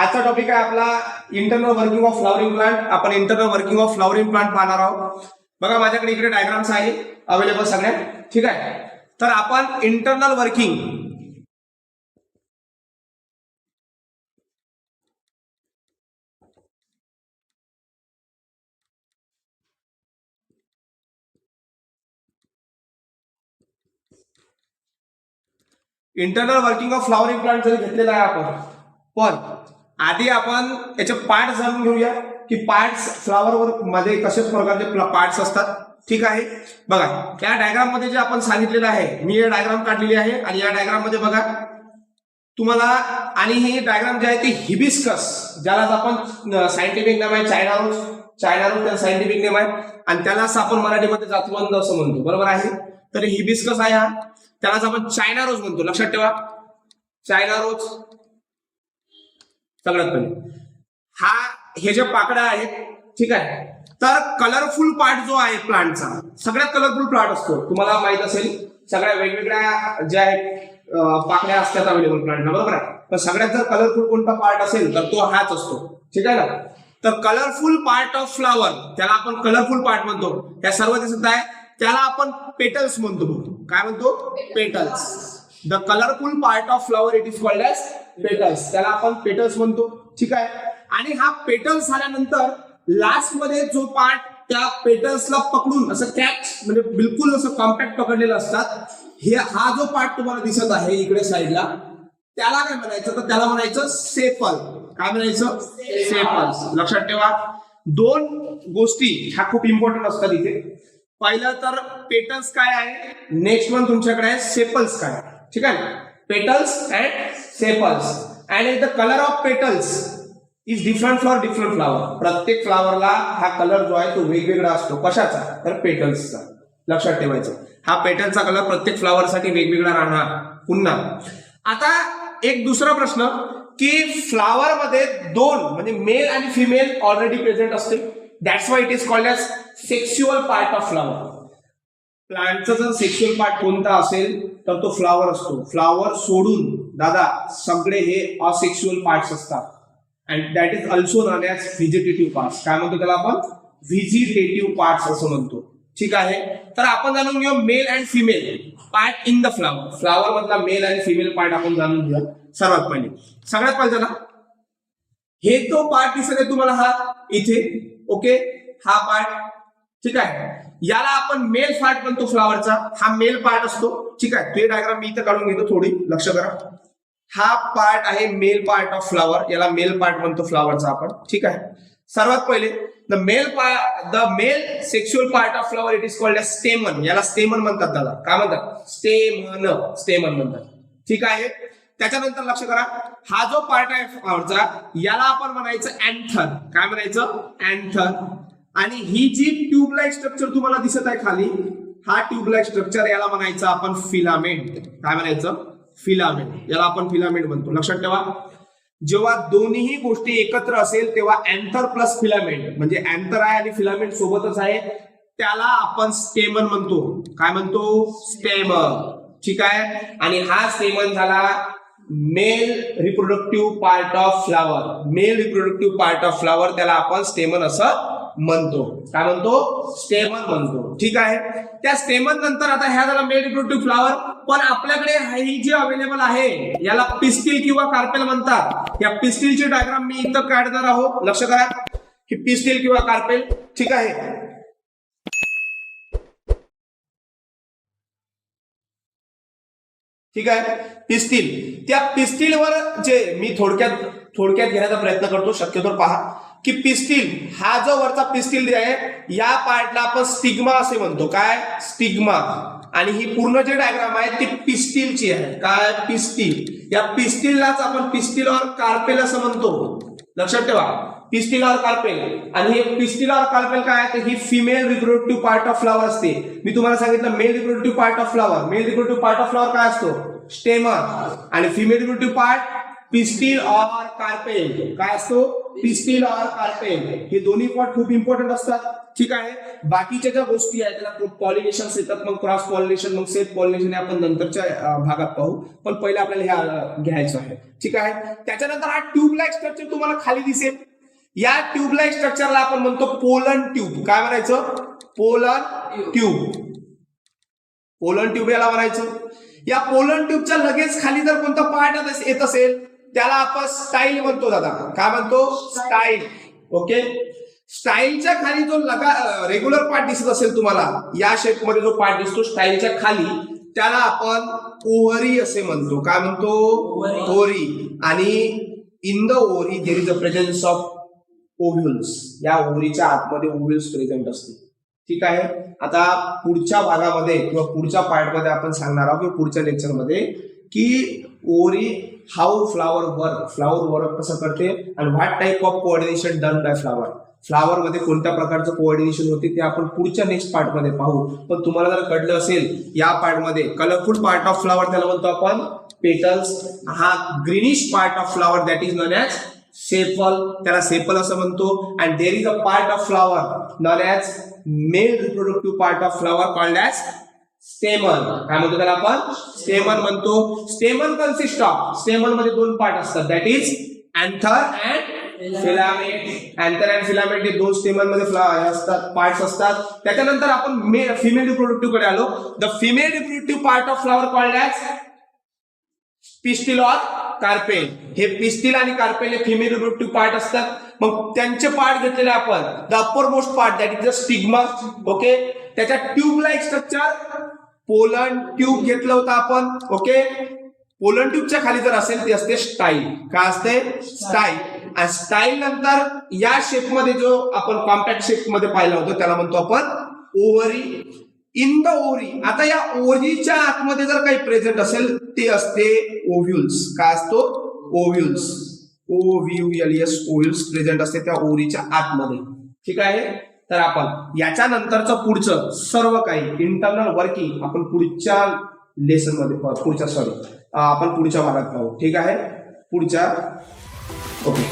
आजचा टॉपिक आहे आपला internal working of flowering plant. आपण internal working of flowering plant पाहणार आहोत. बघा माझ्याकडे इकडे डायग्राम्स आहे अवेलेबल सगळ्या. ठीक आहे, तर आपण internal working of flowering plant जरी घेतलेला आहे आपण, पण आधी आपण याचे पार्ट जाणून घेऊया की पार्ट्स फ्लॉवरवर मध्ये कशा प्रकारचे पार्ट्स असतात. ठीक आहे, बघा या डायग्राम मध्ये जे आपण सांगितलेलं आहे, मी हे डायग्राम काढलेली आहे आणि या डायग्राम मध्ये बघा तुम्हाला, आणि ही डायग्राम जे आहे ती हिबिस्कस, ज्याला आपण सायंटिफिक नाम आहे चायना रोज त्याला सायंटिफिक नेम आहे, आणि त्यालाच आपण मराठीमध्ये जास्वंद असं म्हणतो. बरोबर आहे, तर हिबिस्कस आहे हा, त्यालाच आपण चायना रोज म्हणतो. लक्षात ठेवा, चायना रोज. सगळ्यात पहिले हे जे पाकड्या आहेत, ठीक आहे, तर कलरफुल पार्ट जो आहे प्लांटचा, सगळ्यात कलरफुल प्लांट असतो, तुम्हाला माहित असेल. सगळ्या वेगवेगळ्या ज्या आहेत पाकड्या असतात अवेलेबल प्लांटला, बरोबर आहे. पण सगळ्यात जर कलरफुल कोणता पार्ट असेल तर तो हाच असतो. ठीक आहे ना, तर कलरफुल पार्ट ऑफ फ्लॉवर, त्याला आपण कलरफुल पार्ट म्हणतो. त्या सर्व दिसत आहे त्याला आपण पेटल्स म्हणतो. काय म्हणतो? Petals. The colourful part of flower it is called as petals, त्याला आपण पेटल्स म्हणतो. ठीक आहे, आणि हा पेटल्स झाल्यानंतर लास्ट मध्ये जो पार्ट त्या पेटल्सला पकडून असं कॅच, म्हणजे बिलकुल असं कॉम्पॅक्ट पकडलेलं असतात, हा जो पार्ट तुम्हाला दिसत आहे इकडे साईडला, त्याला काय म्हणायचं, तर त्याला म्हणायचं सेपल. काय म्हणायचं? सेपल्स. लक्षात ठेवा, दोन गोष्टी ह्या खूप इम्पॉर्टंट असतात इथे. पहिलं तर पेटल्स काय आहे, नेक्स्ट वन तुमच्याकडे आहे सेपल्स काय. ठीक आहे, petals and sepals. And the colour of petals is different for different flower. प्रत्येक फ्लावरला हा कलर जो आहे तो वेगवेगळा असतो. कशाचा? तर पेटल्सचा. लक्षात ठेवायचं, हा पेटल्सचा कलर प्रत्येक फ्लावरसाठी वेगवेगळा राहणार. पुन्हा आता एक दुसरा प्रश्न की फ्लावर मध्ये दोन म्हणजे मेल आणि फिमेल ऑलरेडी प्रेझेंट असते. That's why it is called as sexual part of flower. प्लांटचा जर सेक्शुअल पार्ट कोणता असेल तर तो फ्लावर असतो. फ्लावर सोडून दादा सगळे हे असेक्शुअल पार्ट्स असतात. And that is also known as vegetative parts. काय म्हणतो त्याला आपण? व्हिजिटेटिव्ह पार्ट्स असं म्हणतो. ठीक आहे, तर आपण जाणून घेऊ male and female part in the flower. Flower मधला मेल आणि फिमेल पार्ट आपण जाणून घेऊया. सगळ्यात पहिले ना, हे तो पार्ट दिसत आहे तुम्हाला, हा इथे. ओके, हा पार्ट. ठीक आहे, याला आपण मेल पार्ट म्हणतो फ्लावरचा. हा मेल पार्ट असतो. ठीक आहे, ते डायग्राम मी इथं काढून घेतो, थोडी लक्ष करा. हा पार्ट आहे मेल पार्ट ऑफ फ्लावर, याला मेल पार्ट म्हणतो फ्लावरचा आपण. ठीक आहे, सर्वात पहिले the male sexual part of flower it is called as stamen. याला स्टेमन म्हणतात. त्याला काय म्हणतात? स्टेमन म्हणतात. ठीक आहे, त्याच्यानंतर लक्ष करा, हा जो पार्ट आहे फ्लावरचा याला आपण म्हणायचं अँथर. काय म्हणायचं? अँथर. आणि ही जी ट्यूबलाइट स्ट्रक्चर तुम्हाला दिसत आहे खाली, हा ट्यूबलाइट स्ट्रक्चर याला म्हणायचं आपण फिलामेंट. काय म्हणायचं? फिलामेंट. याला आपण फिलामेंट म्हणतो. लक्षात ठेवा, जेव्हा दोन्ही गोष्टी एकत्र असेल तेव्हा अँथर प्लस फिलामेंट, म्हणजे अँथर आहे आणि फिलामेंट सोबतच आहे, त्याला आपण स्टेमन म्हणतो. काय म्हणतो? स्टेमन. ठीक आहे, आणि हा स्टेमन झाला mail reproductive part of flower. Male reproductive part of flower, त्याला आपण स्टेमन असं म्हणतो. काय म्हणतो? स्टेमन म्हणतो. ठीक आहे, त्या स्टेमन नंतर आता ह्या झाला मेल रिप्रोडक्टिव्ह फ्लावर. पण आपल्याकडे ही जी अवेलेबल आहे याला पिस्टिल किंवा कार्पेल म्हणतात. या पिस्टिलची डायग्राम मी इथं काढणार आहोत. लक्ष करा, की पिस्टिल किंवा कार्पेल. ठीक आहे, ठीक आहे, पिस्टिल. त्या पिस्टिलवर जे मी थोडक्यात घेण्याचा प्रयत्न करतो, शक्यतो पहा की पिस्टिल, हा जो वरचा पिस्टिल आहे या पार्टला आपण स्टिग्मा असे म्हणतो. काय? स्टिग्मा. आणि ही पूर्ण जी डायग्राम आहे ती पिस्टिलची आहे. काय? पिस्टिल. या पिस्टिललाच आपण पिस्टिल और कार्पेल असं म्हणतो. लक्षात ठेवा, पिस्टिल और कार्पेल. आणि हे पिस्टिल और कार्पेल काय आहे, तर ही female reproductive part of flower असते. मी तुम्हाला सांगितलं male reproductive part of flower. Male reproductive part of flower काय असतो? स्टेमन. आणि फिमेल रिप्रोडक्टिव्ह पार्ट पिस्टिल और कार्पेल. काय असतो? पिस्टिल और कार्पेल. हे दोन्ही पार्ट खूप इम्पॉर्टंट असतात. ठीक आहे. बाकीच्या ज्या गोष्टी आहेत त्याला पॉलिनेशन येतात, मग क्रॉस पॉलिनेशन, मग सेल्फ पॉलिनेशन आपण नंतरच्या भागात पाहू, पण पहिले आपल्याला हे घ्यायचं आहे. ठीक आहे. त्याच्यानंतर हा ट्यूब लाईक स्ट्रक्चर तुम्हाला खाली दिसेल. या ट्यूब लाईक स्ट्रक्चरला आपण म्हणतो पोलन ट्यूब. काय म्हणायचं? Pollen tube. पोलन ट्यूब याला म्हणायचं. या पोलन ट्यूबच्या लगेच खाली जर कोणता पार्ट येत असेल त्याला आपण स्टाईल म्हणतो दादा. काय म्हणतो? स्टाईल. ओके. स्टाईलच्या खाली जो रेग्युलर पार्ट दिसत असेल तुम्हाला, या शेपमध्ये जो पार्ट दिसतो स्टाईलच्या खाली, त्याला आपण ओव्हरी असे म्हणतो. काय म्हणतो? ओव्हरी. आणि in the ovary there is a presence of ovules. या ओव्हरीच्या आतमध्ये ओव्ह्युल्स प्रेझेंट असते. ठीक आहे. आता पुढच्या भागामध्ये किंवा पुढच्या पार्टमध्ये आपण सांगणार आहोत किंवा पुढच्या लेक्चरमध्ये की ओव्हरी हाऊ फ्लावर वर्क कसं करते आणि what type of coordination done by flower मध्ये कोणत्या प्रकारचं कोऑर्डिनेशन होते ते आपण पुढच्या नेक्स्ट पार्टमध्ये पाहू. पण तुम्हाला जर कळलं असेल या पार्टमध्ये कलरफुल पार्ट ऑफ फ्लावर त्याला म्हणतो आपण पेटल्स. हा greenish part of flower that is known as sepal, त्याला सेपल असं म्हणतो. And there is a part of flower known as mail reproductive part of flower called as स्टेमन. काय म्हणतो त्याला आपण? स्टेमन म्हणतो. स्टेमन कन्सिस्ट ऑफ, स्टेमन मध्ये दोन पार्ट असतात that is anther and filament. Anther and filament हे दोन स्टेमन मध्ये असतात, पार्ट्स असतात. त्याच्यानंतर आपण फिमेल रिप्रोडक्टिव्ह कडे आलो. The female reproductive part of flower called as pistil और कार्पेल. हे पिस्टिल आणि कार्पेल हे फिमेल रिप्रोडक्टिव्ह पार्ट असतात. मग त्यांचे पार्ट घेतलेले आपण the uppermost part that is the stigma. Okay. त्याच्या tube like structure pollen tube घेतलं होतं आपण. ओके. पोलन ट्यूबच्या खाली जर असेल ती असते स्टाईल. काय असते? स्टाईल. आणि स्टाईल नंतर या शेपमध्ये जो आपण कॉम्पॅक्ट शेप मध्ये पाहिला होतो त्याला म्हणतो आपण ओव्हरी. In the ovary. आता या ओव्हरीच्या आतमध्ये जर काही प्रेझेंट असेल ते असते ओव्ह्युल्स. काय असतो? ओव्ह्युल्स. OVULS ओव्ह्युल्स प्रेझेंट असते त्या ओव्हरीच्या आतमध्ये. ठीक आहे. तर आपण याच्या नंतरचं पुढचं सर्व काही इंटरनल वर्किंग आपण पुढच्या लेसन मध्ये आपण पुढच्या भागात पाहू. ठीक आहे. पुढच्या ओके.